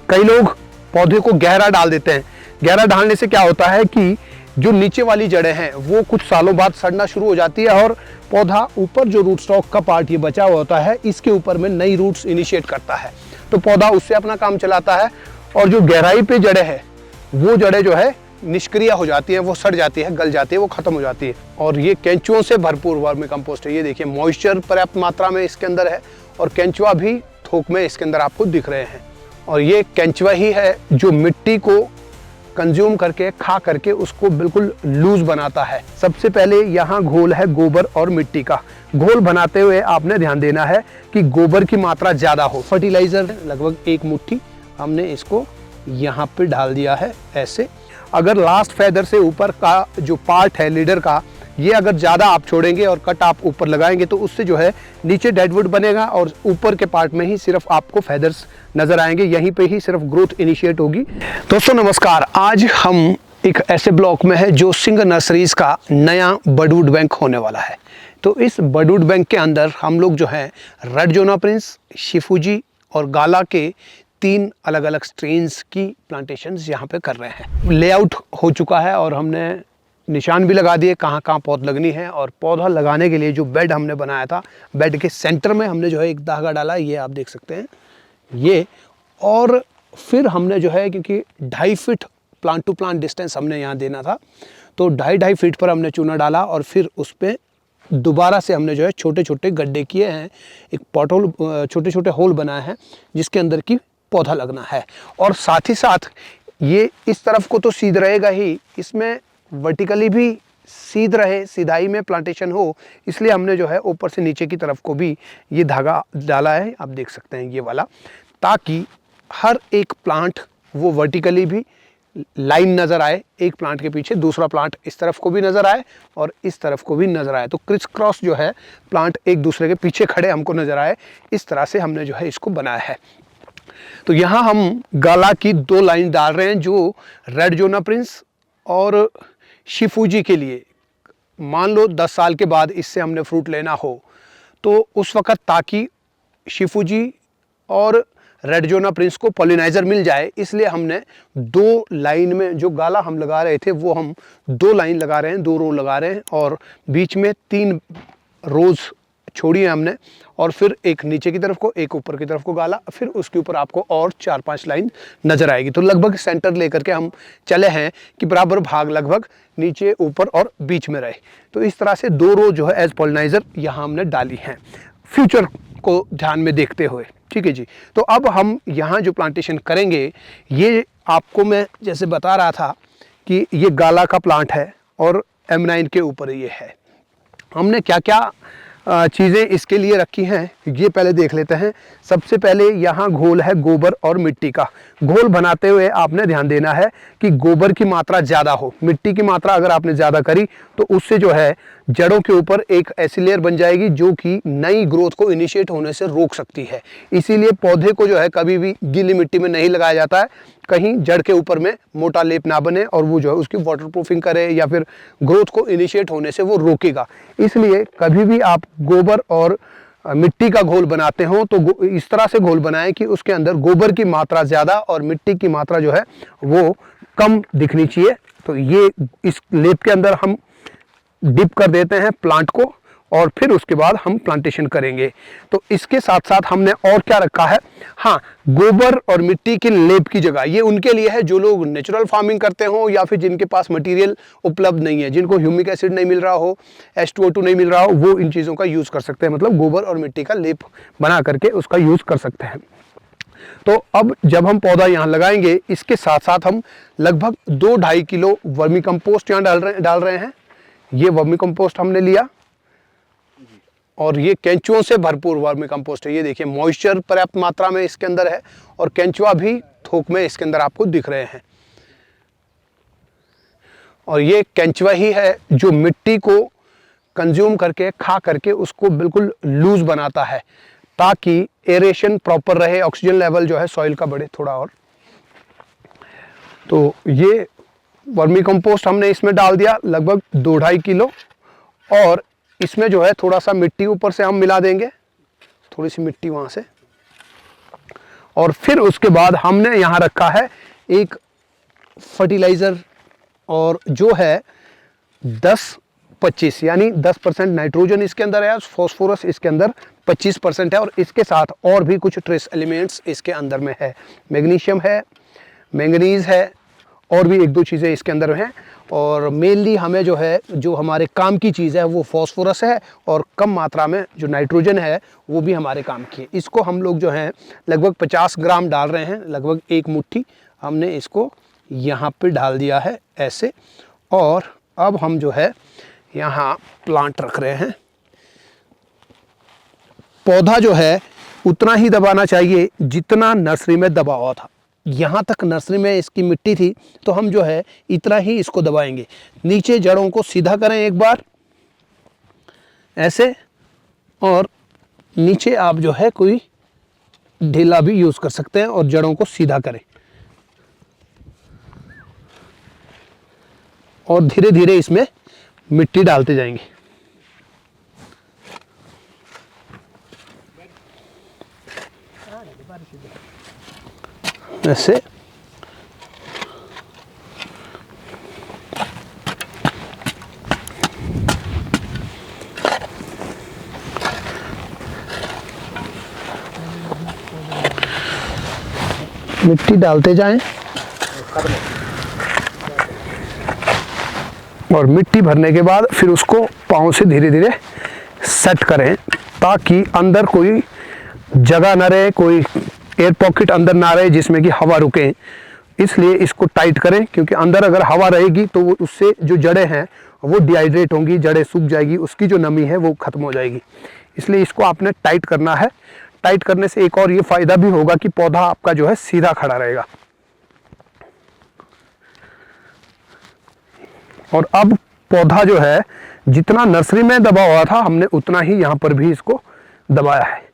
कई लोग पौधे को गहरा डाल देते हैं। गहरा डालने से क्या होता है कि जो नीचे वाली जड़ें हैं वो कुछ सालों बाद सड़ना शुरू हो जाती है और पौधा ऊपर जो रूट स्टॉक का पार्ट ये बचा हुआ होता है इसके ऊपर में नई रूट्स इनिशिएट करता है, तो पौधा उससे अपना काम चलाता है और जो गहराई पे जड़ें हैं वो जड़ें जो है निष्क्रिय हो जाती है, वो सड़ जाती है, गल जाती है, वो खत्म हो जाती है। और ये केंचुओं से भरपूर वर्मी कंपोस्ट है। ये देखिए मॉइस्चर पर्याप्त मात्रा में इसके अंदर है और केंचुआ भी थोक में इसके अंदर आपको दिख रहे हैं। और ये केंचुआ ही है जो मिट्टी को कंज्यूम करके खा करके उसको बिल्कुल लूज बनाता है। सबसे पहले यहाँ घोल है गोबर और मिट्टी का। घोल बनाते हुए आपने ध्यान देना है कि गोबर की मात्रा ज़्यादा हो। फर्टिलाइज़र लगभग 1 मुट्ठी हमने इसको यहाँ पे डाल दिया है ऐसे। अगर लास्ट फेदर से ऊपर का जो पार्ट है लीडर का, ये अगर ज़्यादा आप छोड़ेंगे और कट आप ऊपर लगाएंगे तो उससे जो है नीचे डेडवुड बनेगा और ऊपर के पार्ट में ही सिर्फ आपको फेदर्स नज़र आएंगे, यहीं पे ही सिर्फ ग्रोथ इनिशिएट होगी। दोस्तों नमस्कार, आज हम एक ऐसे ब्लॉक में है जो सिंगर नर्सरीज़ का नया बडवुड बैंक होने वाला है। तो इस बडवुड बैंक के अंदर हम लोग जो है रेड जोना प्रिंस, शिफूजी और गाला के 3 अलग अलग स्ट्रेन्स की प्लांटेशंस यहाँ पे कर रहे हैं। लेआउट हो चुका है और हमने निशान भी लगा दिए कहाँ कहाँ पौध लगनी है। और पौधा लगाने के लिए जो बेड हमने बनाया था, बेड के सेंटर में हमने जो है एक धागा डाला, ये आप देख सकते हैं ये। और फिर हमने जो है क्योंकि 2.5 feet plant to plant distance हमने यहाँ देना था, तो 2.5 फीट पर हमने चूना डाला और फिर उस पर दोबारा से हमने जो है छोटे छोटे गड्ढे किए हैं, एक पॉट होल, छोटे छोटे होल बनाए हैं जिसके अंदर की पौधा लगना है। और साथ ही साथ ये इस तरफ को तो सीध रहेगा ही, इसमें वर्टिकली भी सीध रहे, सीधाई में प्लांटेशन हो, इसलिए हमने जो है ऊपर से नीचे की तरफ को भी ये धागा डाला है, आप देख सकते हैं ये वाला, ताकि हर एक प्लांट वो वर्टिकली भी लाइन नज़र आए, एक प्लांट के पीछे दूसरा प्लांट इस तरफ को भी नज़र आए और इस तरफ को भी नज़र आए, तो क्रिस क्रॉस जो है प्लांट एक दूसरे के पीछे खड़े हमको नज़र आए, इस तरह से हमने जो है इसको बनाया है। तो यहाँ हम गाला की 2 लाइन डाल रहे हैं जो रेड जोना प्रिंस और शिफूजी के लिए। मान लो 10 साल के बाद इससे हमने फ्रूट लेना हो तो उस वक़्त ताकि शिफूजी और रेड जोना प्रिंस को पॉलिनाइज़र मिल जाए, इसलिए हमने 2 लाइन में जो गाला हम लगा रहे थे वो हम 2 लाइन लगा रहे हैं, 2 रो लगा रहे हैं और बीच में 3 रोज़ छोड़ी है हमने और फिर एक नीचे की तरफ को, एक ऊपर की तरफ को गाला, फिर उसके ऊपर आपको और 4-5 लाइन नज़र आएगी। तो लगभग सेंटर लेकर के हम चले हैं कि बराबर भाग लगभग नीचे, ऊपर और बीच में रहे। तो इस तरह से 2 रो जो है एज पॉलिनाइज़र यहाँ हमने डाली हैं फ्यूचर को ध्यान में देखते हुए। ठीक है जी। तो अब हम यहाँ जो प्लांटेशन करेंगे, ये आपको मैं जैसे बता रहा था कि ये गाला का प्लांट है और M9 के ऊपर ये है। हमने क्या क्या चीज़ें इसके लिए रखी हैं ये पहले देख लेते हैं। सबसे पहले यहाँ घोल है गोबर और मिट्टी का। घोल बनाते हुए आपने ध्यान देना है कि गोबर की मात्रा ज़्यादा हो। मिट्टी की मात्रा अगर आपने ज़्यादा करी तो उससे जो है जड़ों के ऊपर एक ऐसी लेयर बन जाएगी जो कि नई ग्रोथ को इनिशिएट होने से रोक सकती है। इसीलिए पौधे को जो है कभी भी गीली मिट्टी में नहीं लगाया जाता है, कहीं जड़ के ऊपर में मोटा लेप ना बने और वो जो है उसकी वाटर प्रूफिंग करे या फिर ग्रोथ को इनिशिएट होने से वो रोकेगा। इसलिए कभी भी आप गोबर और मिट्टी का घोल बनाते हो तो इस तरह से घोल बनाएं कि उसके अंदर गोबर की मात्रा ज़्यादा और मिट्टी की मात्रा जो है वो कम दिखनी चाहिए। तो ये इस लेप के अंदर हम डिप कर देते हैं प्लांट को और फिर उसके बाद हम प्लांटेशन करेंगे। तो इसके साथ साथ हमने और क्या रखा है, हाँ, गोबर और मिट्टी की लेप की जगह ये उनके लिए है जो लोग नेचुरल फार्मिंग करते हो या फिर जिनके पास मटेरियल उपलब्ध नहीं है, जिनको ह्यूमिक एसिड नहीं मिल रहा हो, H2O2 नहीं मिल रहा हो, वो इन चीज़ों का यूज़ कर सकते हैं। मतलब गोबर और मिट्टी का लेप बना करके उसका यूज़ कर सकते हैं। तो अब जब हम पौधा यहाँ लगाएंगे, इसके साथ साथ हम लगभग 2-2.5 किलो वर्मी कंपोस्ट यहाँ डाल रहे हैं। ये वर्मी कंपोस्ट हमने लिया और ये केंचुओं से भरपूर वर्मी कंपोस्ट है। ये देखिए मॉइस्चर पर्याप्त मात्रा में इसके अंदर है और केंचुआ भी थोक में इसके अंदर आपको दिख रहे हैं। और ये केंचुआ ही है जो मिट्टी को कंज्यूम करके खा करके उसको बिल्कुल लूज बनाता है ताकि एरेशन प्रॉपर रहे, ऑक्सीजन लेवल जो है सॉइल का बढ़े थोड़ा और। तो ये वर्मी कंपोस्ट हमने इसमें डाल दिया लगभग 2-2.5 किलो और इसमें जो है थोड़ा सा मिट्टी ऊपर से हम मिला देंगे, थोड़ी सी मिट्टी वहाँ से, और फिर उसके बाद हमने यहाँ रखा है एक फर्टिलाइज़र, और जो है 10-25 यानी 10% नाइट्रोजन इसके अंदर है, फॉस्फोरस इसके अंदर 25% है, और इसके साथ और भी कुछ ट्रेस एलिमेंट्स इसके अंदर में है, मैग्नीशियम है, मैंगनीज है, और भी एक दो चीज़ें इसके अंदर हैं। और मेनली हमें जो है, जो हमारे काम की चीज़ है वो फॉस्फोरस है, और कम मात्रा में जो नाइट्रोजन है वो भी हमारे काम की है। इसको हम लोग जो है लगभग 50 ग्राम डाल रहे हैं, लगभग एक मुट्ठी हमने इसको यहाँ पे डाल दिया है ऐसे। और अब हम जो है यहाँ प्लांट रख रहे हैं। पौधा जो है उतना ही दबाना चाहिए जितना नर्सरी में दबा हुआ था। यहाँ तक नर्सरी में इसकी मिट्टी थी तो हम जो है इतना ही इसको दबाएंगे। नीचे जड़ों को सीधा करें एक बार ऐसे, और नीचे आप जो है कोई ढीला भी यूज़ कर सकते हैं और जड़ों को सीधा करें, और धीरे धीरे इसमें मिट्टी डालते जाएंगे। ऐसे मिट्टी डालते जाएं, और मिट्टी भरने के बाद फिर उसको पाँव से धीरे धीरे सेट करें ताकि अंदर कोई जगह ना रहे, कोई एयर पॉकेट अंदर ना रहे जिसमें कि हवा रुके। इसलिए इसको टाइट करें, क्योंकि अंदर अगर हवा रहेगी तो वो उससे जो जड़ें हैं वो डिहाइड्रेट होंगी, जड़ें सूख जाएगी, उसकी जो नमी है वो ख़त्म हो जाएगी। इसलिए इसको आपने टाइट करना है। टाइट करने से एक और ये फ़ायदा भी होगा कि पौधा आपका जो है सीधा खड़ा रहेगा। और अब पौधा जो है जितना नर्सरी में दबा हुआ था हमने उतना ही यहाँ पर भी इसको दबाया है।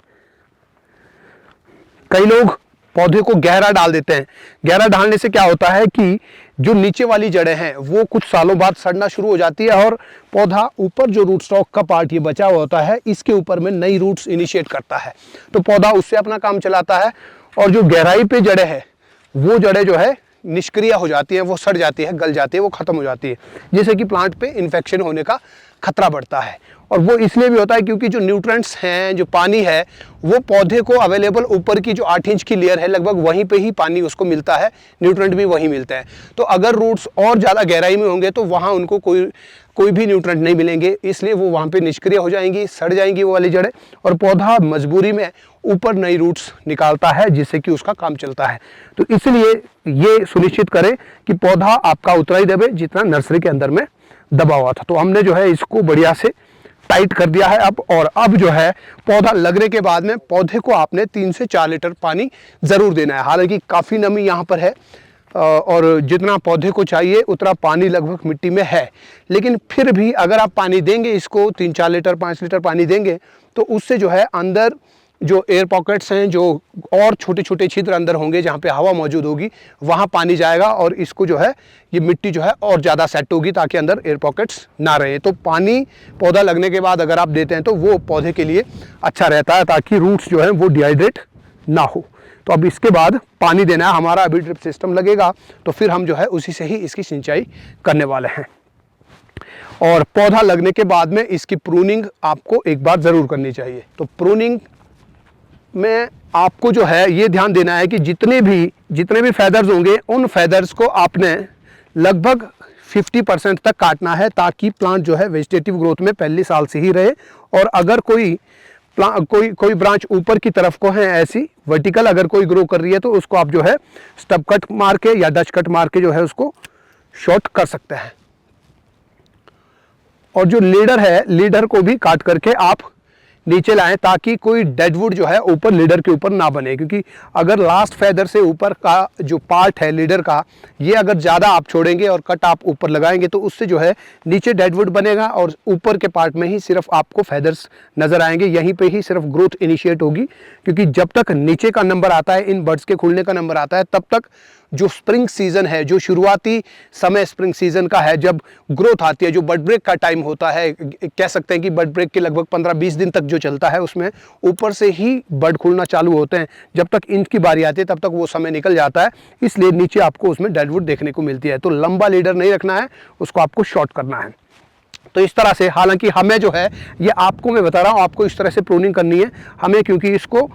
कई लोग पौधे को गहरा डाल देते हैं। गहरा डालने से क्या होता है कि जो नीचे वाली जड़ें हैं वो कुछ सालों बाद सड़ना शुरू हो जाती है, और पौधा ऊपर जो रूट स्टॉक का पार्ट ये बचा हुआ होता है इसके ऊपर में नई रूट्स इनिशिएट करता है, तो पौधा उससे अपना काम चलाता है। और जो गहराई पे जड़ें हैं वो जड़ें जो है निष्क्रिय हो जाती है, वो सड़ जाती है, गल जाती है, वो ख़त्म हो जाती है, जिससे कि प्लांट पे इन्फेक्शन होने का खतरा बढ़ता है। और वो इसलिए भी होता है क्योंकि जो न्यूट्रेंट्स हैं, जो पानी है, वो पौधे को अवेलेबल ऊपर की जो 8 इंच की लेयर है लगभग वहीं पे ही पानी उसको मिलता है, न्यूट्रेंट भी वहीं मिलते हैं। तो अगर रूट्स और ज़्यादा गहराई में होंगे तो वहाँ उनको कोई भी न्यूट्रेंट नहीं मिलेंगे, इसलिए वो वहाँ पे निष्क्रिय हो जाएंगी, सड़ जाएंगी वो वाली जड़ें, और पौधा मजबूरी में ऊपर नई रूट्स निकालता है जिससे कि उसका काम चलता है। तो इसलिए ये सुनिश्चित करें कि पौधा आपका उतना ही दबे जितना नर्सरी के अंदर में दबा हुआ था। तो हमने जो है इसको बढ़िया से टाइट कर दिया है अब। और अब जो है पौधा लगने के बाद में पौधे को आपने 3 से 4 लीटर पानी ज़रूर देना है। हालांकि काफ़ी नमी यहाँ पर है और जितना पौधे को चाहिए उतना पानी लगभग मिट्टी में है, लेकिन फिर भी अगर आप पानी देंगे इसको 3-4 लीटर 5 लीटर पानी देंगे तो उससे जो है अंदर जो एयर पॉकेट्स हैं, जो और छोटे छोटे छिद्र अंदर होंगे जहाँ पे हवा मौजूद होगी, वहाँ पानी जाएगा और इसको जो है ये मिट्टी जो है और ज़्यादा सेट होगी ताकि अंदर एयर पॉकेट्स ना रहे। तो पानी पौधा लगने के बाद अगर आप देते हैं तो वो पौधे के लिए अच्छा रहता है ताकि रूट्स जो है वो डिहाइड्रेट ना हो। तो अब इसके बाद पानी देना है हमारा। अभी ड्रिप सिस्टम लगेगा तो फिर हम जो है उसी से ही इसकी सिंचाई करने वाले हैं। और पौधा लगने के बाद में इसकी प्रूनिंग आपको एक बार ज़रूर करनी चाहिए। तो प्रूनिंग में आपको जो है ये ध्यान देना है कि जितने भी फैदर्स होंगे उन फैदर्स को आपने लगभग 50% तक काटना है ताकि प्लांट जो है वेजिटेटिव ग्रोथ में पहले साल से ही रहे। और अगर कोई ब्रांच ऊपर की तरफ को है ऐसी वर्टिकल अगर कोई ग्रो कर रही है तो उसको आप जो है स्टब कट मार के या डच कट मार के जो है उसको शॉर्ट कर सकते हैं। और जो लीडर है, लीडर को भी काट करके आप नीचे लाएं ताकि कोई डेडवुड जो है ऊपर लीडर के ऊपर ना बने, क्योंकि अगर लास्ट फैदर से ऊपर का जो पार्ट है लीडर का ये अगर ज़्यादा आप छोड़ेंगे और कट आप ऊपर लगाएंगे तो उससे जो है नीचे डेडवुड बनेगा और ऊपर के पार्ट में ही सिर्फ आपको फैदर्स नज़र आएंगे, यहीं पे ही सिर्फ ग्रोथ इनिशिएट होगी। क्योंकि जब तक नीचे का नंबर आता है, इन बर्ड्स के खुलने का नंबर आता है, तब तक जो स्प्रिंग सीजन है, जो शुरुआती समय स्प्रिंग सीजन का है, जब ग्रोथ आती है, जो बड ब्रेक का टाइम होता है, कह सकते हैं कि बड ब्रेक के लगभग 15-20 दिन तक जो चलता है, उसमें ऊपर से ही बड खुलना चालू होते हैं। जब तक इंच की बारी आती है तब तक वो समय निकल जाता है, इसलिए नीचे आपको उसमें डेडवुड देखने को मिलती है। तो लंबा लीडर नहीं रखना है, उसको आपको शॉर्ट करना है। तो इस तरह से, हालांकि हमें जो है ये आपको मैं बता रहा हूँ, आपको इस तरह से प्रूनिंग करनी है हमें, क्योंकि इसको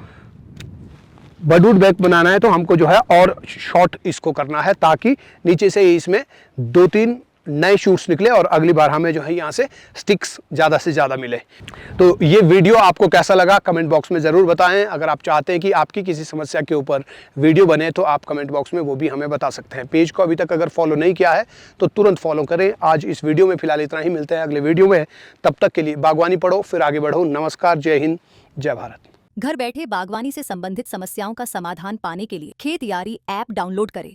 बडवुड बैक बनाना है तो हमको जो है और शॉर्ट इसको करना है, ताकि नीचे से इसमें 2-3 नए शूट्स निकले और अगली बार हमें जो है यहाँ से स्टिक्स ज़्यादा से ज़्यादा मिले। तो ये वीडियो आपको कैसा लगा कमेंट बॉक्स में ज़रूर बताएं। अगर आप चाहते हैं कि आपकी किसी समस्या के ऊपर वीडियो बने तो आप कमेंट बॉक्स में वो भी हमें बता सकते हैं। पेज को अभी तक अगर फॉलो नहीं किया है तो तुरंत फॉलो करें। आज इस वीडियो में फिलहाल इतना ही, मिलते हैं अगले वीडियो में। तब तक के लिए बागवानी पढ़ो फिर आगे बढ़ो। नमस्कार, जय हिंद, जय भारत। घर बैठे बागवानी से संबंधित समस्याओं का समाधान पाने के लिए खेत यारी ऐप डाउनलोड करें।